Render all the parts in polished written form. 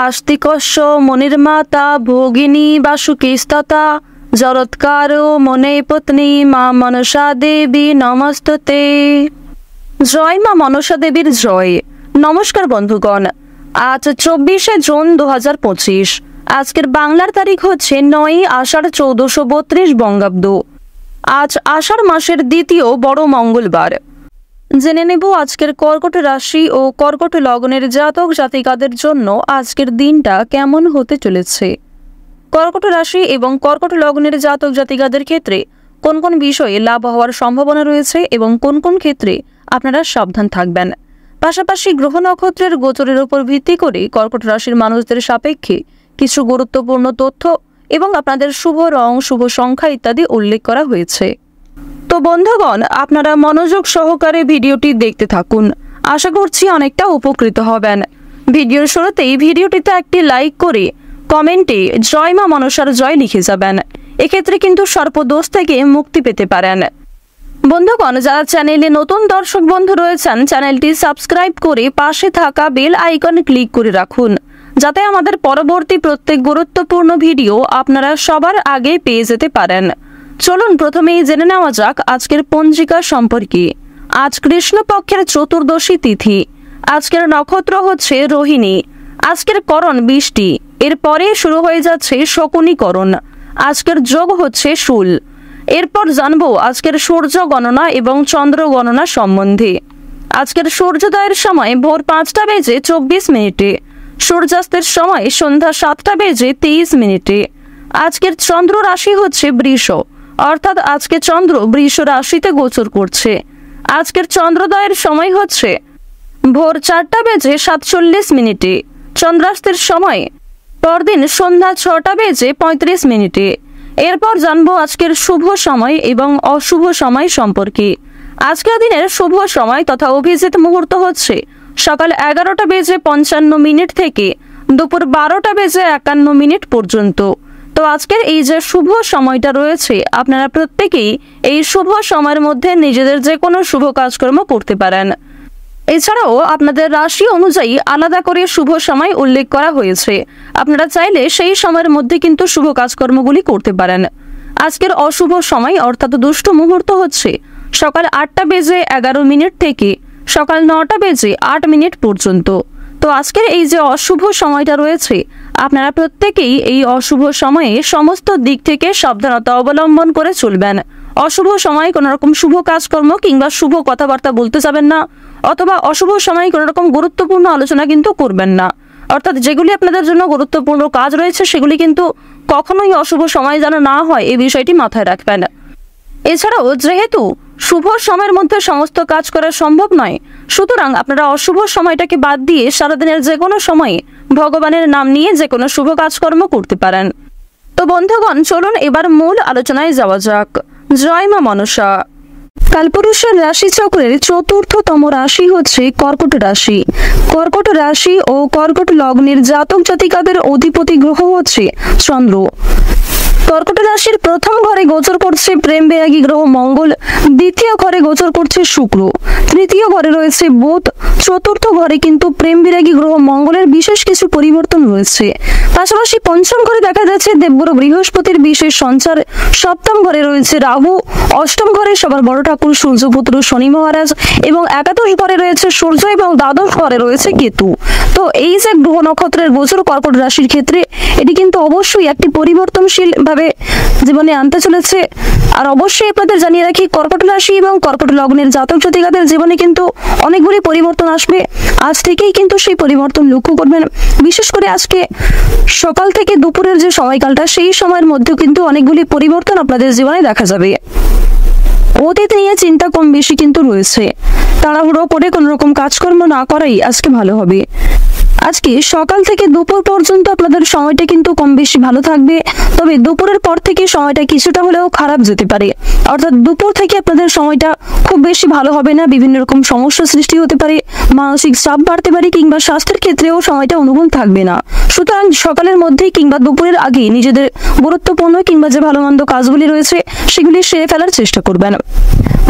আস্তিকস্য মনির্মাতা ভোগিনী বাসুকিস্ততা জরৎকার মনে পত্নী মা মনসা দেবী নমস্তুতে। জয় মা মনসা দেবীর জয়। নমস্কার বন্ধুগণ, আজ 24শে জুন 2025। আজকের বাংলার তারিখ হচ্ছে 9ই আষাঢ় 1432 বঙ্গাব্দ। আজ আষাঢ় মাসের দ্বিতীয় বড় মঙ্গলবার। জেনে নেব আজকের কর্কট রাশি ও কর্কট লগ্নের জাতক জাতিকাদের জন্য আজকের দিনটা কেমন হতে চলেছে। কর্কট রাশি এবং কর্কট লগ্নের জাতক জাতিকাদের ক্ষেত্রে কোন কোন বিষয়ে লাভ হওয়ার সম্ভাবনা রয়েছে এবং কোন কোন ক্ষেত্রে আপনারা সাবধান থাকবেন। পাশাপাশি গ্রহ নক্ষত্রের গোচরের উপর ভিত্তি করে কর্কট রাশির মানুষদের সাপেক্ষে কিছু গুরুত্বপূর্ণ তথ্য এবং আপনাদের শুভ রং, শুভ সংখ্যা ইত্যাদি উল্লেখ করা হয়েছে। তো বন্ধুগণ, আপনারা মনোযোগ সহকারে ভিডিওটি দেখতে থাকুন। আশা করছি অনেকটা উপকৃত হবেন। ভিডিওর শুরুতেই ভিডিওটিতে একটি লাইক করে কমেন্টে জয় মা মনসার জয় লিখে যাবেন। এক্ষেত্রে কিন্তু সর্পদোষ থেকে মুক্তি পেতে পারেন। বন্ধুগণ, যারা চ্যানেলে নতুন দর্শক বন্ধু রয়েছেন, চ্যানেলটি সাবস্ক্রাইব করে পাশে থাকা বেল আইকন ক্লিক করে রাখুন, যাতে আমাদের পরবর্তী প্রত্যেক গুরুত্বপূর্ণ ভিডিও আপনারা সবার আগে পেয়ে যেতে পারেন। চলুন প্রথমেই জেনে নেওয়া যাক আজকের পঞ্জিকা সম্পর্কে। আজ কৃষ্ণপক্ষের চতুর্দশী তিথি। আজকের নক্ষত্র হচ্ছে রোহিণী। আজকের করণ বৃষ্টি। এরপরে শুরু হয়ে যাচ্ছে শকুনিকরণ। আজকের যোগ হচ্ছে শূল। এরপর জানবো আজকের সূর্য গণনা এবং চন্দ্র গণনা সম্বন্ধে। আজকের সূর্যোদয়ের সময় ভোর 5টা বেজে 24 মিনিটে, সূর্যাস্তের সময় সন্ধ্যা 7টা বেজে 23 মিনিটে। আজকের চন্দ্র রাশি হচ্ছে বৃষ, অর্থাৎ আজকে চন্দ্র বৃষ রাশিতে গোচর করছে। আজকের চন্দ্রোদয়ের সময় হচ্ছে ভোর 4টা বেজে 47 মিনিটে, চন্দ্রাস্তের সময় পরদিন সন্ধ্যা 6টা বেজে 35 মিনিটে। এরপর জানবো আজকের শুভ সময় এবং অশুভ সময় সম্পর্কে। আজকের দিনের শুভ সময় তথা অভিজিৎ মুহূর্ত হচ্ছে সকাল 11টা বেজে 55 মিনিট থেকে দুপুর 12টা বেজে 51 মিনিট পর্যন্ত। তো আজকের এই যে শুভ সময়টা রয়েছে, আপনারা প্রত্যেকেই এই শুভ সময়ের মধ্যে নিজেদের যে কোনো শুভ কাজকর্ম করতে পারেন। এছাড়াও আপনাদের রাশি অনুযায়ী আলাদা করে শুভ সময় উল্লেখ করা হয়েছে। আপনারা চাইলে সেই সময়ের মধ্যে কিন্তু শুভ কাজকর্মগুলি করতে পারেন। আজকের অশুভ সময় অর্থাৎ দুষ্ট মুহূর্ত হচ্ছে সকাল 8টা বেজে 11 মিনিট থেকে সকাল 9টা বেজে 8 মিনিট পর্যন্ত। তো আজকের এই যে অশুভ সময়টা রয়েছে, আপনারা প্রত্যেকেই এই অশুভ সময়ে সমস্ত দিক থেকে সাবধানতা অবলম্বন করে চলবেন। অশুভ সময়ে কোনো রকম শুভ কাজকর্ম কিংবা শুভ কথাবার্তা বলতে যাবেন না, অথবা অশুভ সময়ে কোনো রকম গুরুত্বপূর্ণ আলোচনা কিন্তু করবেন না। অর্থাৎ যেগুলি আপনাদের জন্য গুরুত্বপূর্ণ কাজ রয়েছে সেগুলি কিন্তু কখনোই অশুভ সময় যেন না হয়, এই বিষয়টি মাথায় রাখবেন। এছাড়াও যেহেতু শুভ সময়ের মধ্যে সমস্ত কাজ করা সম্ভব নয়, সুতরাং আপনারা অশুভ সময়টাকে বাদ দিয়ে সারাদিনের যে কোনো সময়ে ভগবানের নাম নিয়ে যে কোনো শুভ কাজকর্ম করতে পারেন। তো বন্ধুগণ, চলুন এবার মূল আলোচনায় যাওয়া যাক। জয় মা মনসা। কালপুরুষের রাশিচক্রের চতুর্থতম রাশি হচ্ছে কর্কট রাশি। কর্কট রাশি ও কর্কট লগ্নের জাতক জাতিকাদের অধিপতি গ্রহ হচ্ছে চন্দ্র। কর্কট রাশির প্রথম ঘরে গোচর করছে প্রেম বেরাগী গ্রহ মঙ্গল, দ্বিতীয় ঘরে গোচর করছে শুক্র, তৃতীয় ঘরে রয়েছে বুধ, চতুর্থ ঘরে কিন্তু প্রেম বিরাগী গ্রহ মঙ্গলের বিশেষ কিছু পরিবর্তন রয়েছে। পাশাপাশি পঞ্চম ঘরে দেখা যাচ্ছে দেবগুরু বৃহস্পতির বিশেষ সঞ্চার, সপ্তম ঘরে রয়েছে রাহু, অষ্টম ঘরে সবার বড় ঠাকুর সূর্যপুত্র শনি মহারাজ এবং একাদশ ঘরে রয়েছে সূর্য এবং দ্বাদশ ঘরে রয়েছে কেতু। তো এই যে গ্রহ নক্ষত্রের গোচর কর্কট রাশির ক্ষেত্রে, এটি কিন্তু অবশ্যই একটি পরিবর্তনশীল ভাবে জীবনে আনতে চলেছে। আর অবশ্যই আপনাদের জানিয়ে রাখি, কর্কট রাশি এবং কর্কট লগ্নের জাতক জাতিকাদের জীবনে কিন্তু অনেকগুলি পরিবর্তন আসবে। আজ থেকেই কিন্তু সেই পরিবর্তন লক্ষ্য করবেন। বিশেষ করে আজকে সকাল থেকে দুপুরের যে সময়কালটা, সেই সময়ের মধ্যেও কিন্তু অনেকগুলি পরিবর্তন আপনাদের জীবনে দেখা যাবে। অতীত নিয়ে চিন্তা কম বেশি কিন্তু রয়েছে। তাড়াহুড়ো করে কোনো রকম কাজকর্ম না করাই আজকে ভালো হবে। আজকে সকাল থেকে দুপুর পর্যন্ত আপনাদের সময়টা কিন্তু কম বেশি ভালো থাকবে, তবে দুপুরের পর থেকে সময়টা কিছুটা হলেও খারাপ যেতে পারে। অর্থাৎ দুপুর থেকে আপনাদের সময়টা খুব বেশি ভালো হবে না, বিভিন্ন রকম সমস্যা সৃষ্টি হতে পারে, মানসিক চাপ বাড়তে পারে কিংবা স্বাস্থ্যের ক্ষেত্রেও সময়টা অনুকূল থাকবে না। সুতরাং সকালের মধ্যেই কিংবা দুপুরের আগে নিজেদের গুরুত্বপূর্ণ কিংবা যে ভালো মন্দ কাজগুলি রয়েছে সেগুলি সেরে ফেলার চেষ্টা করবেন।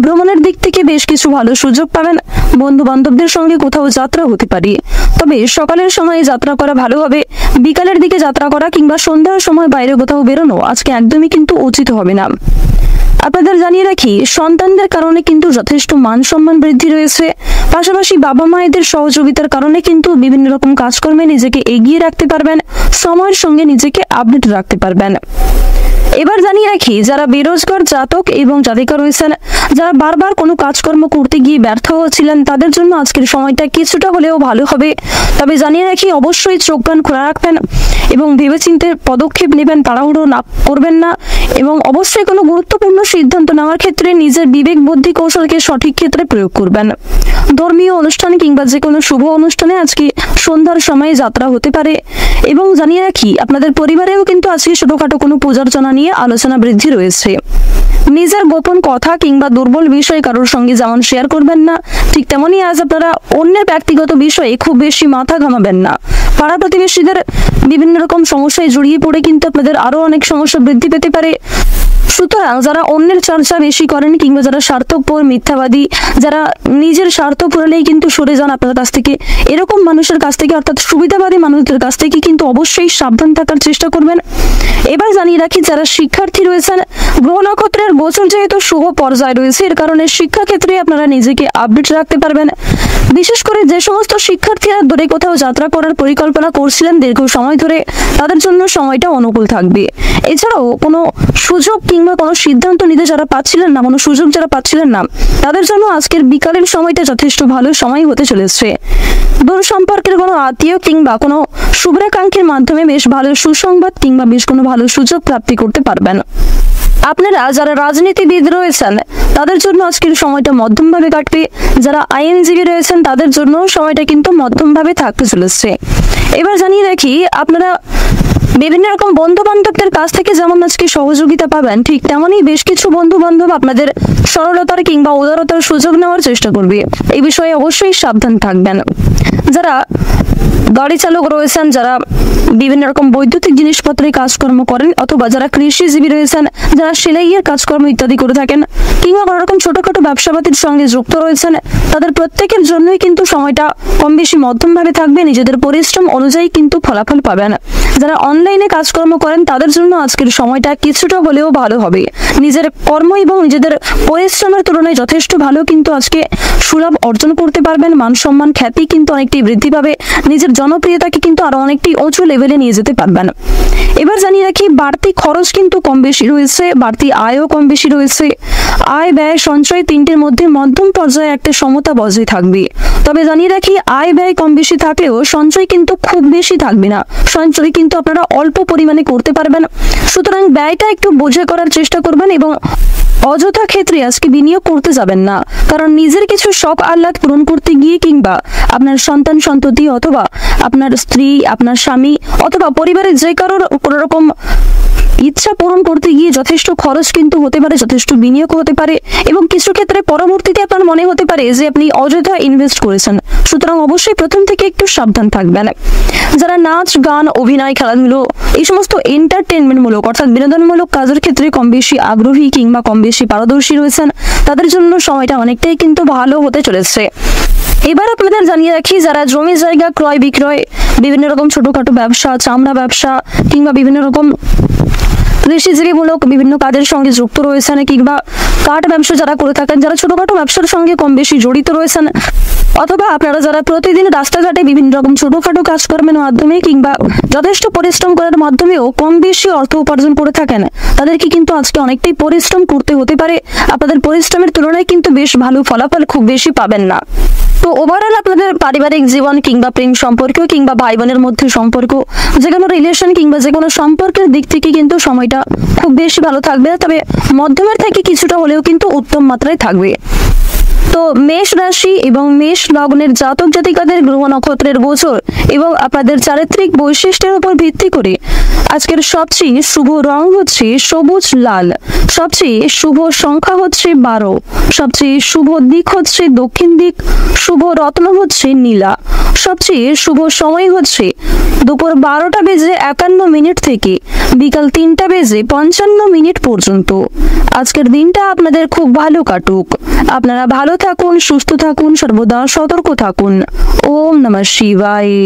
ভ্রমণের দিক থেকে বেশ কিছু ভালো সুযোগ পাবেন। বন্ধু বান্ধবদের সঙ্গে কোথাও যাত্রা হতে পারে, তবে সকালের সময়ে যাত্রা করা ভালো হবে। বিকালের দিকে যাত্রা করা কিংবা সন্ধ্যার সময় বাইরে কোথাও বেরোনো আজকে একদমই কিন্তু উচিত হবে না। আপনাদের জানিয়ে রাখি, সন্তানদের কারণে কিন্তু যথেষ্ট মান সম্মান বৃদ্ধি রয়েছে। পাশাপাশি বাবা মায়েদের সহযোগিতার কারণে কিন্তু বিভিন্ন রকম কাজকর্মে নিজেকে এগিয়ে রাখতে পারবেন, সময়ের সঙ্গে নিজেকে আপডেট রাখতে পারবেন। এবার জানিয়ে রাখি, যারা বেরোজগার জাতক এবং জাতিকা রয়েছেন, যারা বারবার কোনো কাজকর্ম করতে গিয়ে ব্যর্থ হচ্ছিলেন, তাদের জন্য আজকের সময়টা কিছুটা হলেও ভালো হবে। তবে জানিয়ে রাখি, অবশ্যই চোখ কান খোলা রাখবেন এবং ভেবেচিন্তে পদক্ষেপ নেবেন, তাড়াহুড়ো না করবেন না। এবং অবশ্যই কোনো গুরুত্বপূর্ণ সিদ্ধান্ত নেওয়ার ক্ষেত্রে নিজের বিবেক বুদ্ধি কৌশলকে সঠিক ক্ষেত্রে প্রয়োগ করবেন। ধর্মীয় অনুষ্ঠান কিংবা যে কোনো শুভ অনুষ্ঠানে আজকে সন্ধ্যার সময়ে যাত্রা হতে পারে। এবং জানিয়ে রাখি, আপনাদের পরিবারেও কিন্তু আজকে ছোটখাটো কোনো পূজার্চনা নিয়ে আলোচনা বৃদ্ধি রয়েছে। নিজের গোপন কথা কিংবা দুর্বল বিষয় কারোর সঙ্গে যেমন শেয়ার করবেন না, ঠিক তেমনই আজ আপনারা অন্যের ব্যক্তিগত বিষয়ে খুব বেশি মাথা ঘামাবেন না। পাড়া প্রতিবেশীদের বিভিন্ন রকম সমস্যায় জড়িয়ে পড়ে কিন্তু আপনাদের আরো অনেক সমস্যা বৃদ্ধি পেতে পারে। সুতরাং যারা অন্যের চর্চা বেশি করেন কিংবা যারা স্বার্থপর, মিথ্যাবাদী, যারা নিজের স্বার্থ পুরালেই কিন্তু সরে যান আপনার কাছ থেকে, এরকম মানুষের কাছ থেকে অর্থাৎ সুবিধাবাদী মানুষদের কাছ থেকে কিন্তু অবশ্যই সাবধান থাকার চেষ্টা করবেন। এবার জানিয়ে রাখি, যারা শিক্ষার্থী রয়েছেন, গ্রহ নক্ষত্রের গোচর যেহেতু শুভ পর্যায়ে রয়েছে, এর কারণে শিক্ষাক্ষেত্রে আপনারা নিজেকে আপডেট রাখতে পারবেন। বিশেষ করে যে সমস্ত শিক্ষার্থীরা দূরে কোথাও যাত্রা করার পরিকল্পনা করছিলেন দীর্ঘ সময় ধরে, তাদের জন্য সময়টা অনুকূল থাকবে। এছাড়াও কোনো সুযোগ কিংবা কোনো সিদ্ধান্ত নিতে যারা পাচ্ছিলেন না, কোনো সুযোগ যারা পাচ্ছিলেন না, তাদের জন্য আজকের বিকালের সময়টা যথেষ্ট ভালো সময় হতে চলেছে। দূর সম্পর্কের কোনো আত্মীয় কিংবা কোনো শুভ্রাকাঙ্ক্ষীর মাধ্যমে বেশ ভালো সুসংবাদ কিংবা বেশ কোনো ভালো সুযোগ প্রাপ্তি করতে পারবেন। আপনারা যারা রাজনীতিবিদ রয়েছেন, তাদের জন্য আজকের সময়টা মধ্যমভাবে কাটবে। যারা আইনজীবী রয়েছেন, তাদের জন্য সময়টা কিন্তু মধ্যমভাবে থাকতে চলেছে। এবার জানিয়ে রাখি, আপনারা বিভিন্ন রকম বন্ধু বান্ধবদের কাছ থেকে যেমন আজকে সহযোগিতা পাবেন, ঠিক তেমনই বেশ কিছু বন্ধু বান্ধব আপনাদের সরলতার কিংবা উদারতার সুযোগ নেওয়ার চেষ্টা করবে। এই বিষয়ে অবশ্যই সাবধান থাকবেন। যারা গাড়ি চালক রয়েছেন, যারা বিভিন্ন রকম বৈদ্যুতিক জিনিসপত্রে কাজকর্ম করেন, অথবা যারা কৃষিজীবী রয়েছেন, যারা সেলাইয়ের কাজকর্ম ইত্যাদি করে থাকেন, কিংবা কোনো রকম ছোটখাটো ব্যবসাপাতির সঙ্গে যুক্ত রয়েছেন, তাদের প্রত্যেকের জন্যই কিন্তু সময়টা কম বেশি মধ্যমভাবে থাকবে। নিজেদের পরিশ্রম অনুযায়ী কিন্তু ফলাফল পাবেন। যারা অনলাইনে কাজকর্ম করেন, তাদের জন্য আজকের সময়টা কিছুটা হলেও ভালো হবে। নিজের কর্ম এবং নিজেদের পরিশ্রমের তুলনায় যথেষ্ট ভালো কিন্তু আজকে সুলাভ অর্জন করতে পারবেন। মান সম্মান, খ্যাতি কিন্তু অনেকটাই বৃদ্ধি পাবে। নিজের জনপ্রিয়তাকে কিন্তু আরো অনেকটাই উঁচু লেভেলে নিয়ে যেতে পারবেন। এবার জানিয়ে রাখি, বাড়তি খরচ কিন্তু কম বেশি রয়েছে, বাড়তি আয়ও কম বেশি রয়েছে। আয় ব্যয় সঞ্চয় তিনটের মধ্যে মধ্যম পর্যায়ে একটা সমতা বজায় থাকবে। তবে জানিয়ে রাখি, আয় ব্যয় কম বেশি থাকলেও সঞ্চয় কিন্তু খুব বেশি থাকবে না। সঞ্চয় কিন্তু আপনারা অল্প পরিমাণে করতে পারবেন। সুতরাং ব্যয়টা একটু বুঝে করার চেষ্টা করবেন এবং অযথা ক্ষেত্রে আজকে বিনিয়োগ করতে যাবেন না। কারণ নিজের কিছু শখ আহ্লাদ পূরণ করতে গিয়ে কিংবা আপনার সন্তান সন্ততি অথবা আপনার স্ত্রী, আপনার স্বামী অথবা পরিবারের যে কারোর কোনো রকম ইচ্ছা পূরণ করতে গিয়ে যথেষ্ট খরচ কিন্তু হতে পারে, যথেষ্ট বিনিয়োগ হতে পারে এবং কিছু ক্ষেত্রে পরবর্তীতে আপনার মনে হতে পারে যে আপনি অযথা ইনভেস্ট করেছেন। সুতরাং অবশ্যই প্রথম থেকে একটু সাবধান থাকবেন। যারা নাচ, গান, অভিনয়, খেলাধুলো এই সমস্ত এন্টারটেনমেন্টমূলক অর্থাৎ বিনোদনমূলক কাজের ক্ষেত্রে কম বেশি আগ্রহী কিংবা কম বেশি পারদর্শী রয়েছেন, তাদের জন্য সময়টা অনেকটাই কিন্তু ভালো হতে চলেছে। এবার আপনাদের জানিয়ে রাখি, যারা জমি জায়গা ক্রয় বিক্রয়, বিভিন্ন রকম ছোটখাটো ব্যবসা, চামড়া ব্যবসা কিংবা বিভিন্ন রকম কৃষিজীবীমূলক বিভিন্ন কাজের সঙ্গে যুক্ত রয়েছেন কিংবা কাঠ ব্যবসা যারা করে থাকেন, যারা ছোটখাটো ব্যবসার সঙ্গে কম বেশি জড়িত রয়েছেন, অথবা আপনারা যারা প্রতিদিন রাস্তাঘাটে বিভিন্ন রকম ছোটখাটো কাজকর্মের মাধ্যমে কিংবা যথেষ্ট পরিশ্রম করার মাধ্যমেও কম বেশি অর্থ উপার্জন করে থাকেন, তাদেরকে কিন্তু আজকে অনেকটাই পরিশ্রম করতে হতে পারে। আপনাদের পরিশ্রমের তুলনায় কিন্তু বেশ ভালো ফলাফল খুব বেশি পাবেন না। তো ওভারঅল আপনাদের পারিবারিক জীবন কিংবা প্রেম সম্পর্ক কিংবা ভাই বোনের মধ্যে সম্পর্ক, যে কোনো রিলেশন কিংবা যে কোনো সম্পর্কের দিক থেকে কিন্তু সময়টা খুব বেশি ভালো থাকবে। তবে মধ্যমের থেকে কিছুটা হলেও কিন্তু উত্তম মাত্রায় থাকবে। তো মেষ রাশি এবং মেষ লগ্নের জাতক জাতিকাদের গ্রহ নক্ষত্রের গোচর এবং আপনাদের চারিত্রিক বৈশিষ্ট্যের উপর ভিত্তি করে আজকের সবচেয়ে শুভ রং হচ্ছে সবুজ লাল, সবচেয়ে শুভ সংখ্যা হচ্ছে 12, সবচেয়ে শুভ দিক হচ্ছে দক্ষিণ দিক, শুভ রত্ন হচ্ছে নীলা, সবচেয়ে শুভ সময় হচ্ছে দুপুর 12:51 থেকে বিকাল 3:55 পর্যন্ত। আজকের দিনটা আপনাদের খুব ভালো কাটুক। আপনারা ভালো থাকুন, সুস্থ থাকুন, সর্বদা সতর্ক থাকুন। ওম নমঃ শিবায়।